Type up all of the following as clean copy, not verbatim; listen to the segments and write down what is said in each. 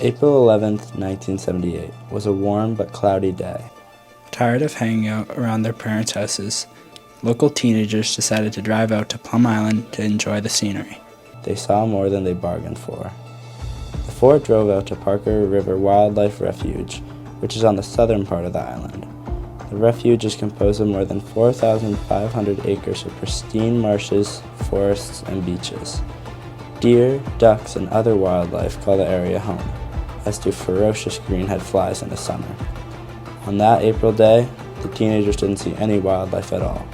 April 11th, 1978 was a warm but cloudy day. Tired of hanging out around their parents' houses, local teenagers decided to drive out to Plum Island to enjoy the scenery. They saw more than they bargained for. The four drove out to Parker River Wildlife Refuge, which is on the southern part of the island. The refuge is composed of more than 4,500 acres of pristine marshes, forests, and beaches. Deer, ducks, and other wildlife call the area home, as do ferocious greenhead flies in the summer. On that April day, the teenagers didn't see any wildlife at all.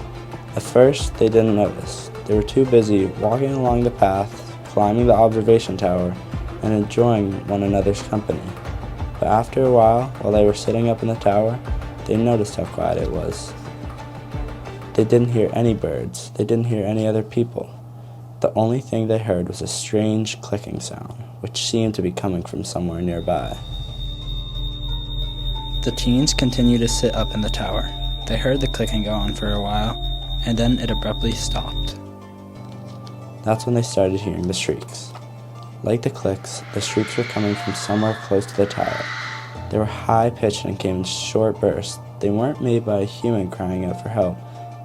At first, they didn't notice. They were too busy walking along the path, climbing the observation tower, and enjoying one another's company. But after a while they were sitting up in the tower, they noticed how quiet it was. They didn't hear any birds. They didn't hear any other people. The only thing they heard was a strange clicking sound, which seemed to be coming from somewhere nearby. The teens continued to sit up in the tower. They heard the clicking go on for a while, and then it abruptly stopped. That's when they started hearing the shrieks. Like the clicks, the shrieks were coming from somewhere close to the tower. They were high-pitched and came in short bursts. They weren't made by a human crying out for help,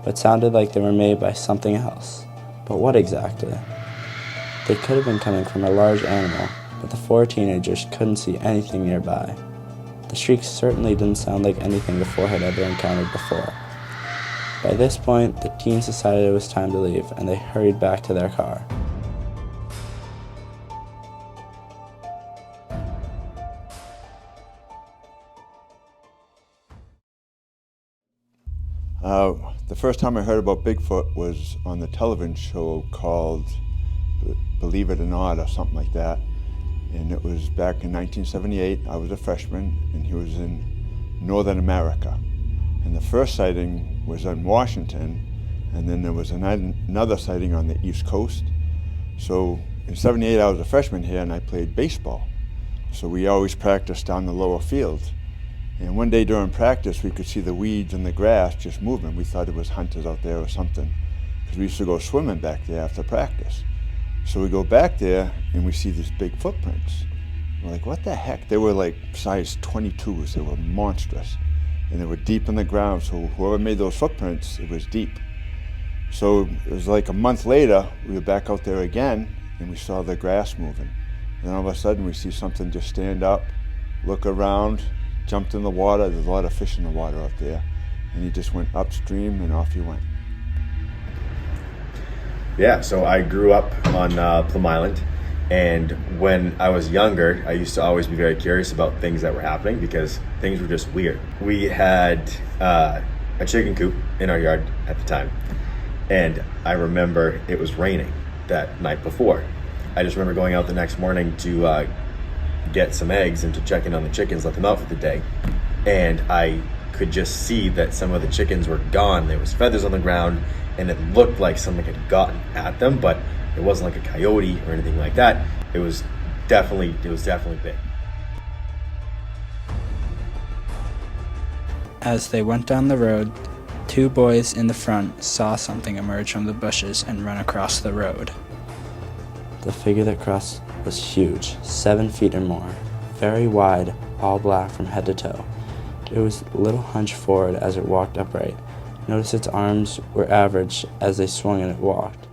but sounded like they were made by something else. But what exactly? They could have been coming from a large animal, but the four teenagers couldn't see anything nearby. The shrieks certainly didn't sound like anything the four had ever encountered before. By this point, the teens decided it was time to leave, and they hurried back to their car. The first time I heard about Bigfoot was on the television show called Believe It or Not or something like that. And it was back in 1978. I was a freshman and he was in Northern America. And the first sighting was in Washington, and then there was another sighting on the East Coast. So in 78 I was a freshman here and I played baseball. So we always practiced down the lower field. And one day during practice, we could see the weeds and the grass just moving. We thought it was hunters out there or something, because we used to go swimming back there after practice. So we go back there and we see these big footprints. We're like, what the heck? They were like size 22s. They were monstrous. And they were deep in the ground, so whoever made those footprints, it was deep. So it was like a month later, we were back out there again, and we saw the grass moving. And then all of a sudden, we see something just stand up, look around, jumped in the water. There's a lot of fish in the water out there. And he just went upstream and off he went. Yeah, so I grew up on Plum Island, and when I was younger, I used to always be very curious about things that were happening because things were just weird. We had a chicken coop in our yard at the time, and I remember it was raining that night before. I just remember going out the next morning to get some eggs and to check in on the chickens, let them out for the day. And I could just see that some of the chickens were gone. There was feathers on the ground and it looked like something had gotten at them, but it wasn't like a coyote or anything like that. It was definitely big. As they went down the road, two boys in the front saw something emerge from the bushes and run across the road. The figure that crossed was huge, 7 feet or more, very wide, all black from head to toe. It was a little hunched forward as it walked upright. Notice its arms were average as they swung and it walked.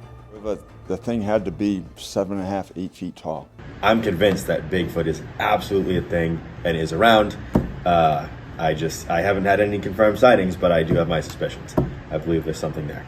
The thing had to be 7.5, 8 feet tall. I'm convinced that Bigfoot is absolutely a thing and is around. I haven't had any confirmed sightings, but I do have my suspicions. I believe there's something there.